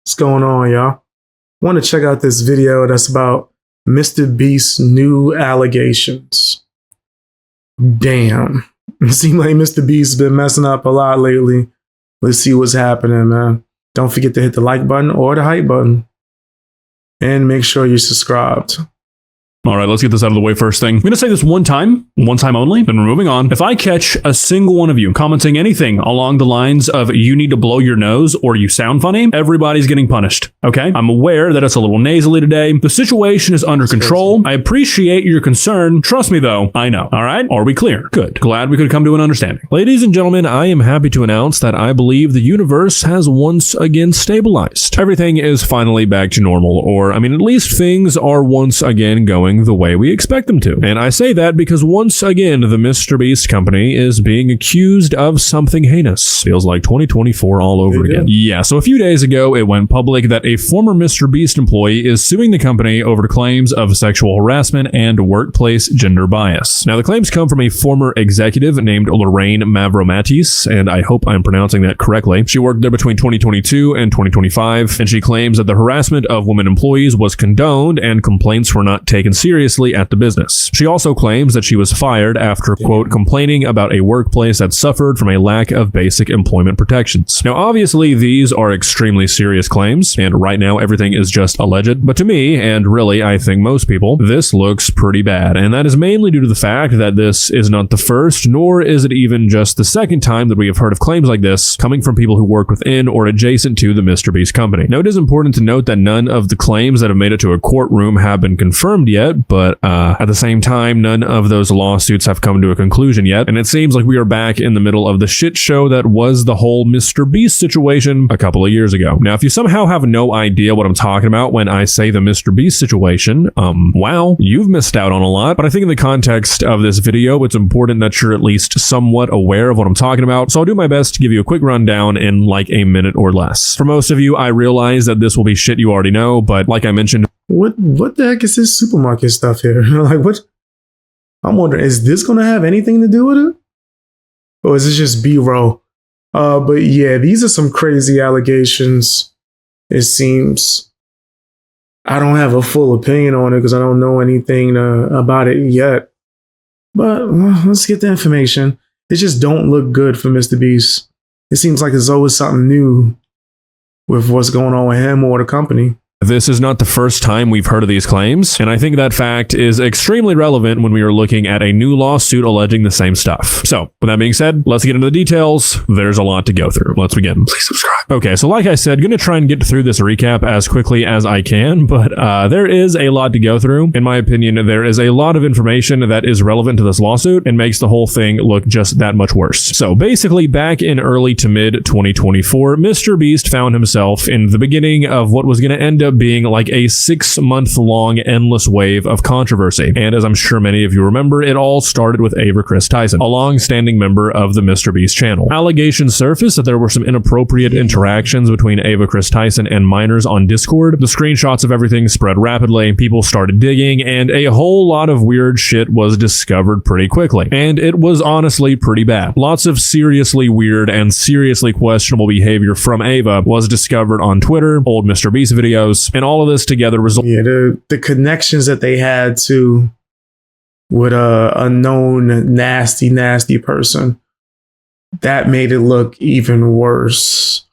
What's going on, y'all? Want to check out this video that's about MrBeast's new allegations. Damn. It seems like MrBeast's been messing up a lot lately. Let's see what's happening, man. Don't forget to hit the like button or the hype button. And make sure you're subscribed. All right, let's get this out of the way first thing. I'm going to say this one time only, then we're moving on. If I catch a single one of you commenting anything along the lines of you need to blow your nose or you sound funny, everybody's getting punished, okay? I'm aware that it's a little nasally today. The situation is under control. I appreciate your concern. Trust me, though, I know. All right? Are we clear? Good. Glad we could come to an understanding. Ladies and gentlemen, I am happy to announce that I believe the universe has once again stabilized. Everything is finally back to normal, or, at least things are once again going the way we expect them to. And I say that because once again, the MrBeast company is being accused of something heinous. Feels like 2024 all over again. Yeah, so a few days ago, it went public that a former MrBeast employee is suing the company over claims of sexual harassment and workplace gender bias. Now, the claims come from a former executive named Lorraine Mavromatis, and I hope I'm pronouncing that correctly. She worked there between 2022 and 2025, and she claims that the harassment of women employees was condoned and complaints were not taken seriously at the business. She also claims that she was fired after, quote, complaining about a workplace that suffered from a lack of basic employment protections. Now, obviously, these are extremely serious claims, and right now everything is just alleged, but to me, and really I think most people, this looks pretty bad, and that is mainly due to the fact that this is not the first, nor is it even just the second time that we have heard of claims like this coming from people who work within or adjacent to the MrBeast company. Now, it is important to note that none of the claims that have made it to a courtroom have been confirmed yet, but at the same time, none of those lawsuits have come to a conclusion yet, and it seems like we are back in the middle of the shit show that was the whole MrBeast situation a couple of years ago. Now, if you somehow have no idea what I'm talking about when I say the MrBeast situation, wow, you've missed out on a lot, but I think in the context of this video, it's important that you're at least somewhat aware of what I'm talking about, so I'll do my best to give you a quick rundown in like a minute or less. For most of you, I realize that this will be shit you already know, but like I mentioned, What the heck is this supermarket stuff here? Like, what? I'm wondering, is this going to have anything to do with it? Or is this just B-roll? But yeah, these are some crazy allegations, it seems. I don't have a full opinion on it because I don't know anything about it yet. But let's get the information. It just don't look good for MrBeast. It seems like there's always something new with what's going on with him or the company. this is not the first time we've heard of these claims, and I think that fact is extremely relevant when we are looking at a new lawsuit alleging the same stuff. So, with that being said, let's get into the details. There's a lot to go through. Let's begin. Please subscribe. Okay, so like I said, gonna try and get through this recap as quickly as I can, but there is a lot to go through. In my opinion, there is a lot of information that is relevant to this lawsuit and makes the whole thing look just that much worse. So basically, back in early to mid 2024, MrBeast found himself in the beginning of what was going to end up being like a 6-month-long endless wave of controversy. And as I'm sure many of you remember, it all started with Ava Chris Tyson, a long-standing member of the MrBeast channel. Allegations surfaced that there were some inappropriate interactions between Ava Chris Tyson and minors on Discord. The screenshots of everything spread rapidly, people started digging, and a whole lot of weird shit was discovered pretty quickly. And it was honestly pretty bad. Lots of seriously weird and seriously questionable behavior from Ava was discovered on Twitter, old MrBeast videos, and all of this together resulted. Yeah, the connections that they had to with a known nasty person, that made it look even worse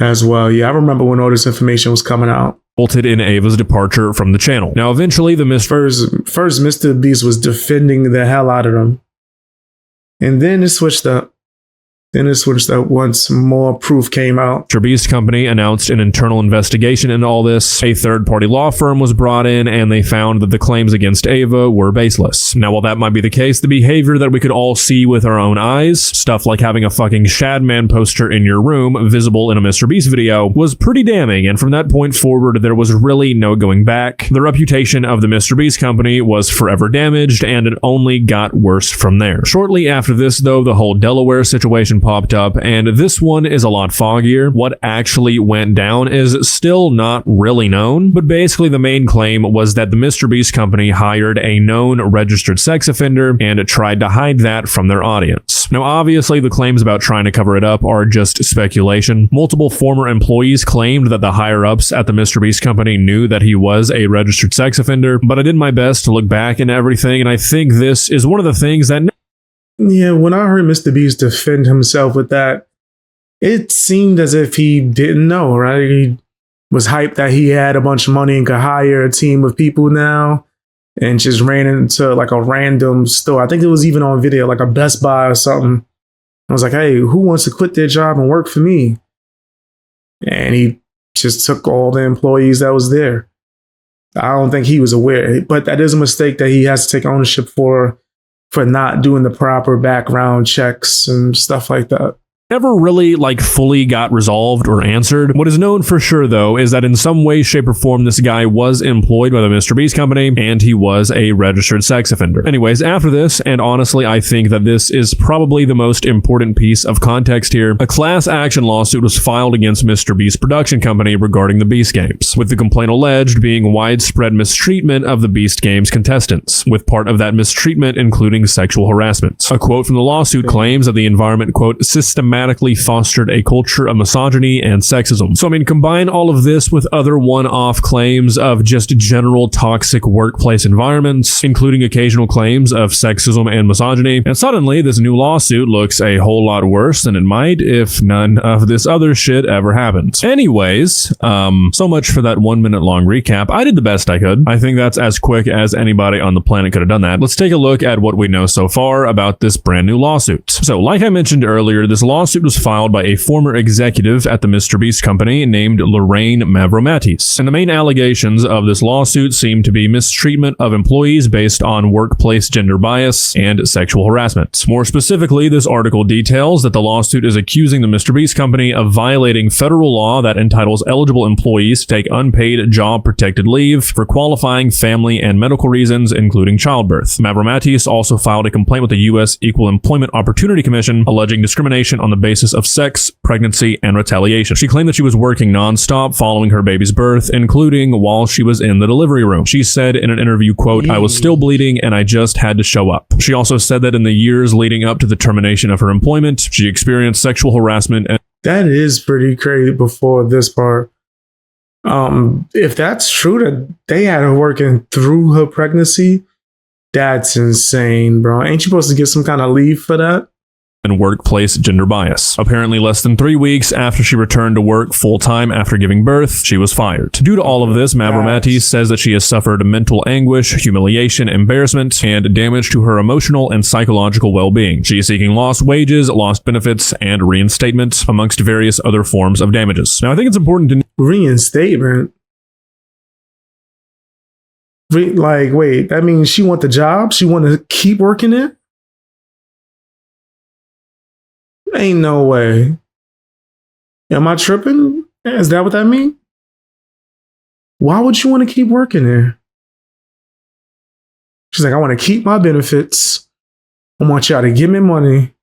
as well. Yeah, I remember when all this information was coming out. Resulted in Ava's departure from the channel. Now, eventually, the first MrBeast was defending the hell out of them, and then it switched up. Once more proof came out. MrBeast company announced an internal investigation into all this. A third-party law firm was brought in, and they found that the claims against Ava were baseless. Now, while that might be the case, the behavior that we could all see with our own eyes, stuff like having a fucking Shadman poster in your room visible in a MrBeast video, was pretty damning, and from that point forward, there was really no going back. The reputation of the MrBeast company was forever damaged, and it only got worse from there. Shortly after this, though, the whole Delaware situation information popped up, and this one is a lot foggier. What actually went down is still not really known, but basically the main claim was that the MrBeast company hired a known registered sex offender and tried to hide that from their audience. Now, obviously, the claims about trying to cover it up are just speculation. Multiple former employees claimed that the higher-ups at the MrBeast company knew that he was a registered sex offender, but I did my best to look back into everything, and I think this is one of the things that... Yeah, when I heard MrBeast defend himself with that, it seemed as if he didn't know, right? He was hyped that he had a bunch of money and could hire a team of people now, and just ran into like a random store. I think it was even on video, like a Best Buy or something. I was like, hey, who wants to quit their job and work for me? And he just took all the employees that was there. I don't think he was aware, but that is a mistake that he has to take ownership for not doing the proper background checks and stuff like that. Never really fully got resolved or answered. What is known for sure, though, is that in some way, shape, or form, this guy was employed by the MrBeast company, and he was a registered sex offender. Anyways, after this, and honestly, I think that this is probably the most important piece of context here, a class action lawsuit was filed against MrBeast production company regarding the Beast Games, with the complaint alleged being widespread mistreatment of the Beast Games contestants, with part of that mistreatment including sexual harassment. A quote from the lawsuit claims that the environment, quote, systematically fostered a culture of misogyny and sexism. So, I mean, combine all of this with other one-off claims of just general toxic workplace environments, including occasional claims of sexism and misogyny, and suddenly this new lawsuit looks a whole lot worse than it might if none of this other shit ever happened. Anyways, so much for that 1 minute long recap. I did the best I could. I think that's as quick as anybody on the planet could have done that. Let's take a look at what we know so far about this brand new lawsuit. So, like I mentioned earlier, this lawsuit was filed by a former executive at the MrBeast company named Lorraine Mavromatis. And the main allegations of this lawsuit seem to be mistreatment of employees based on workplace gender bias and sexual harassment. More specifically, this article details that the lawsuit is accusing the MrBeast company of violating federal law that entitles eligible employees to take unpaid job-protected leave for qualifying family and medical reasons, including childbirth. Mavromatis also filed a complaint with the U.S. Equal Employment Opportunity Commission alleging discrimination on the basis of sex, pregnancy, and retaliation. She claimed that she was working nonstop following her baby's birth, including while she was in the delivery room. She said in an interview, quote, I was still bleeding and I just had to show up. She also said that in the years leading up to the termination of her employment, she experienced sexual harassment. That is pretty crazy before this part. If that's true that they had her working through her pregnancy, that's insane, bro. Ain't you supposed to get some kind of leave for that? And workplace gender bias. Apparently, less than 3 weeks after she returned to work full-time after giving birth, she was fired. Due to all of this, Mavromatis says that she has suffered mental anguish, humiliation, embarrassment, and damage to her emotional and psychological well-being. She is seeking lost wages, lost benefits, and reinstatement, amongst various other forms of damages. Now, I think it's important to... Reinstatement? Wait, that means she want the job? She want to keep working it? Ain't no way. Am I tripping? Is that what that means? Why would you want to keep working there? She's like, I want to keep my benefits. I want y'all to give me money.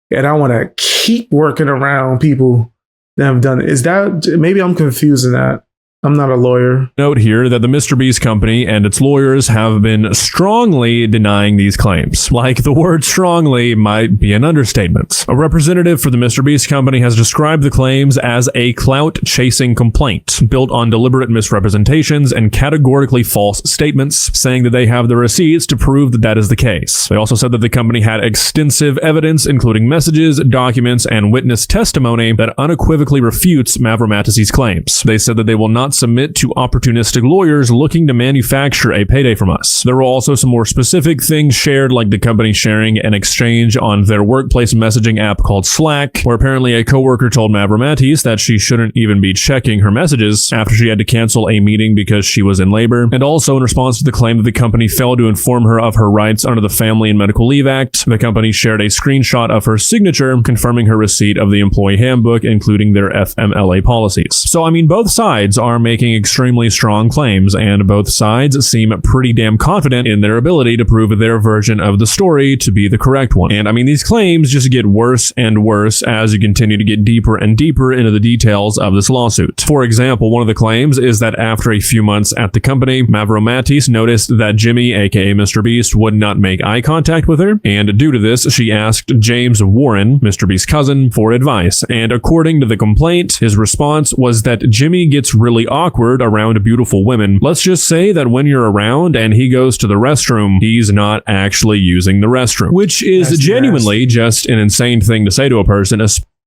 And I want to keep working around people that have done it. Is that, maybe I'm confusing that. I'm not a lawyer. Note here that the MrBeast company and its lawyers have been strongly denying these claims. Like, the word strongly might be an understatement. A representative for the MrBeast company has described the claims as a clout-chasing complaint, built on deliberate misrepresentations and categorically false statements, saying that they have the receipts to prove that that is the case. They also said that the company had extensive evidence, including messages, documents, and witness testimony that unequivocally refutes Mavromatis' claims. They said that they will not submit to opportunistic lawyers looking to manufacture a payday from us. There were also some more specific things shared, like the company sharing an exchange on their workplace messaging app called Slack, where apparently a coworker told Mavromatis that she shouldn't even be checking her messages after she had to cancel a meeting because she was in labor. And also, in response to the claim that the company failed to inform her of her rights under the Family and Medical Leave Act, the company shared a screenshot of her signature confirming her receipt of the employee handbook, including their FMLA policies. So, I mean, both sides are making extremely strong claims, and both sides seem pretty damn confident in their ability to prove their version of the story to be the correct one. And I mean, these claims just get worse and worse as you continue to get deeper and deeper into the details of this lawsuit. For example, one of the claims is that after a few months at the company, Mavromatis noticed that Jimmy, aka MrBeast, would not make eye contact with her, and due to this, she asked James Warren, MrBeast's cousin, for advice. And according to the complaint, his response was that Jimmy gets really awkward around beautiful women. Let's just say that when you're around and he goes to the restroom, he's not actually using the restroom, which is That's genuinely just an insane thing to say to a person.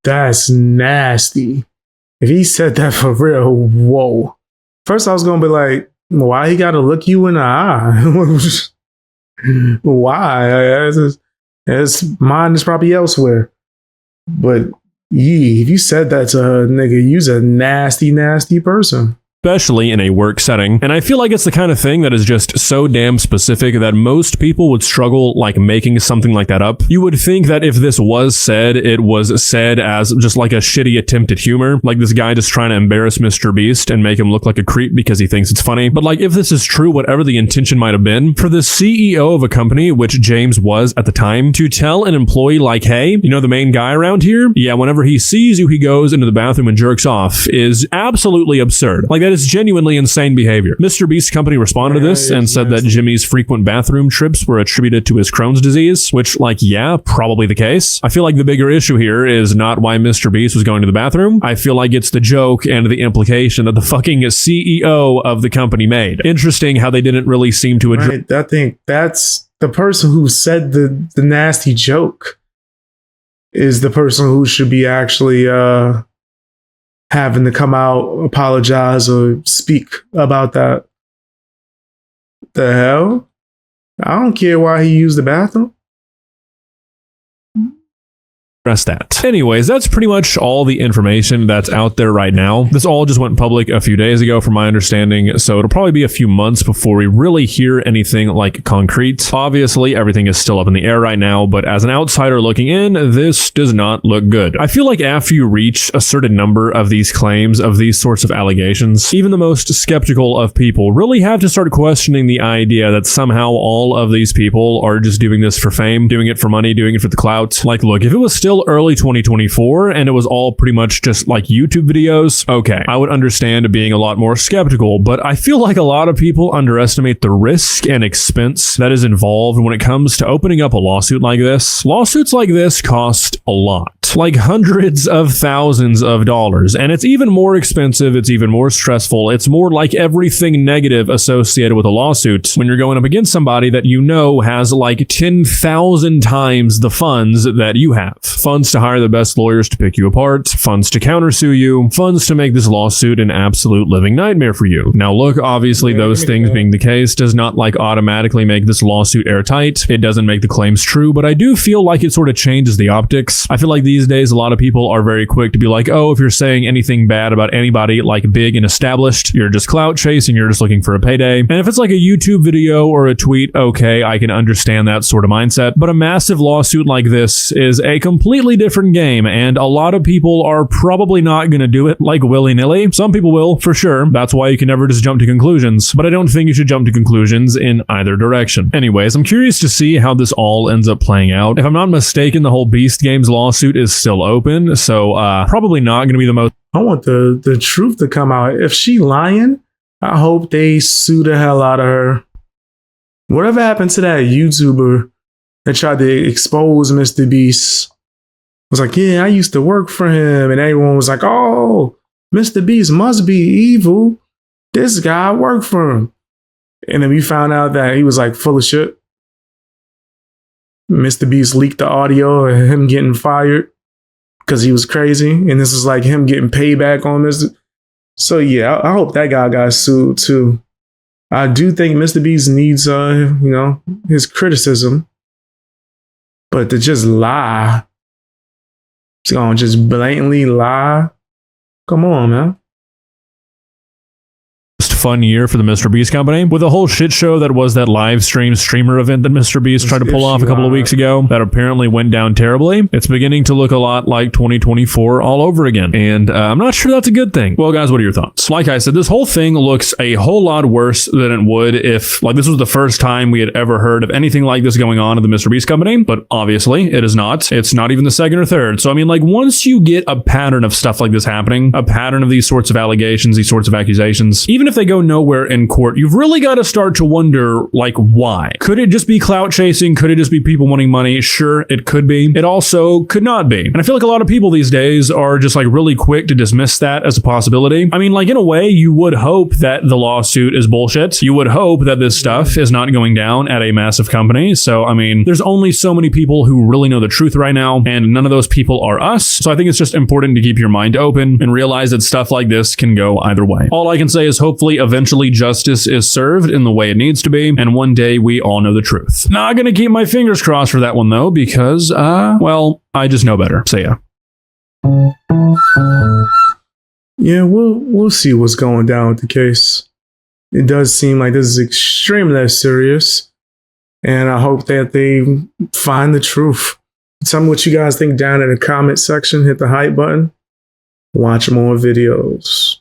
That's nasty. If he said that for real, whoa. First, I was going to be like, why he got to look you in the eye? Why? His mind is probably elsewhere. But yeah, if you said that to her, nigga, you's a nasty, nasty person. Especially in a work setting. And I feel like it's the kind of thing that is just so damn specific that most people would struggle like making something like that up. You would think that if this was said, it was said as just like a shitty attempt at humor, like this guy just trying to embarrass MrBeast and make him look like a creep because he thinks it's funny. But like if this is true, whatever the intention might have been, for the CEO of a company, which James was at the time, to tell an employee like, hey, you know the main guy around here? Yeah, whenever he sees you, he goes into the bathroom and jerks off, is absolutely absurd. Like that is genuinely insane behavior. MrBeast's company responded to this and said that Jimmy's frequent bathroom trips were attributed to his Crohn's disease, which, like, yeah, probably the case. I feel like the bigger issue here is not why MrBeast was going to the bathroom. I feel like it's the joke and the implication that the fucking CEO of the company made. Interesting how they didn't really seem to address. Right, I think that's the person who said the nasty joke is the person who should be actually having to come out, apologize, or speak about that. The hell? I don't care why he used the bathroom. That. Anyways, that's pretty much all the information that's out there right now. This all just went public a few days ago from my understanding, so it'll probably be a few months before we really hear anything like concrete. Obviously, everything is still up in the air right now, but as an outsider looking in, this does not look good. I feel like after you reach a certain number of these claims, of these sorts of allegations, even the most skeptical of people really have to start questioning the idea that somehow all of these people are just doing this for fame, doing it for money, doing it for the clout. Like, look, if it was still early 2024 and it was all pretty much just like YouTube videos, okay, I would understand being a lot more skeptical, but I feel like a lot of people underestimate the risk and expense that is involved when it comes to opening up a lawsuit like this. Lawsuits like this cost a lot. Like hundreds of thousands of dollars, and it's even more expensive, it's even more stressful, it's more like everything negative associated with a lawsuit when you're going up against somebody that you know has like 10,000 times the funds that you have. Funds to hire the best lawyers to pick you apart, funds to countersue you, funds to make this lawsuit an absolute living nightmare for you. Now look, obviously those things being the case does not like automatically make this lawsuit airtight. It doesn't make the claims true, but I do feel like it sort of changes the optics. I feel like these days a lot of people are very quick to be like, oh, if you're saying anything bad about anybody like big and established, you're just clout chasing, you're just looking for a payday. And if it's like a YouTube video or a tweet, okay, I can understand that sort of mindset. But a massive lawsuit like this is a completely different game, and a lot of people are probably not going to do it like willy-nilly. Some people will, for sure. That's why you can never just jump to conclusions. But I don't think you should jump to conclusions in either direction. Anyways, I'm curious to see how this all ends up playing out. If I'm not mistaken, the whole Beast Games lawsuit is still open, so probably not going to be the most. I want the truth to come out. If she lying, I hope they sue the hell out of her. Whatever happened to that YouTuber that tried to expose MrBeast? Was like, yeah, I used to work for him, and everyone was like, oh, MrBeast must be evil. This guy worked for him. And then we found out that he was like full of shit. MrBeast leaked the audio of him getting fired because he was crazy, and this is like him getting payback on Mr. So yeah, I hope that guy got sued too. I do think MrBeast needs, his criticism, but to just lie, it's gonna just blatantly lie. Come on, man. fun year for the MrBeast company with a whole shit show that was that live streamer event that MrBeast tried to pull off a couple of weeks ago that apparently went down terribly. It's beginning to look a lot like 2024 all over again, and I'm not sure that's a good thing. Well, guys, what are your thoughts? Like I said, this whole thing looks a whole lot worse than it would if like this was the first time we had ever heard of anything like this going on at the MrBeast company, but obviously it is not. It's not even the second or third. So I mean, like, once you get a pattern of stuff like this happening, a pattern of these sorts of allegations, these sorts of accusations, even if they go nowhere in court, you've really got to start to wonder, like, why? Could it just be clout chasing? Could it just be people wanting money? Sure, it could be. It also could not be. And I feel like a lot of people these days are just like really quick to dismiss that as a possibility. I mean, like, in a way, you would hope that the lawsuit is bullshit. You would hope that this stuff is not going down at a massive company. So, I mean, there's only so many people who really know the truth right now, and none of those people are us. So I think it's just important to keep your mind open and realize that stuff like this can go either way. All I can say is hopefully eventually justice is served in the way it needs to be, and one day we all know the truth. Not gonna keep my fingers crossed for that one though, because, well, I just know better. See ya. Yeah, we'll see what's going down with the case. It does seem like this is extremely serious, and I hope that they find the truth. Tell me what you guys think down in the comment section. Hit the hype button. Watch more videos.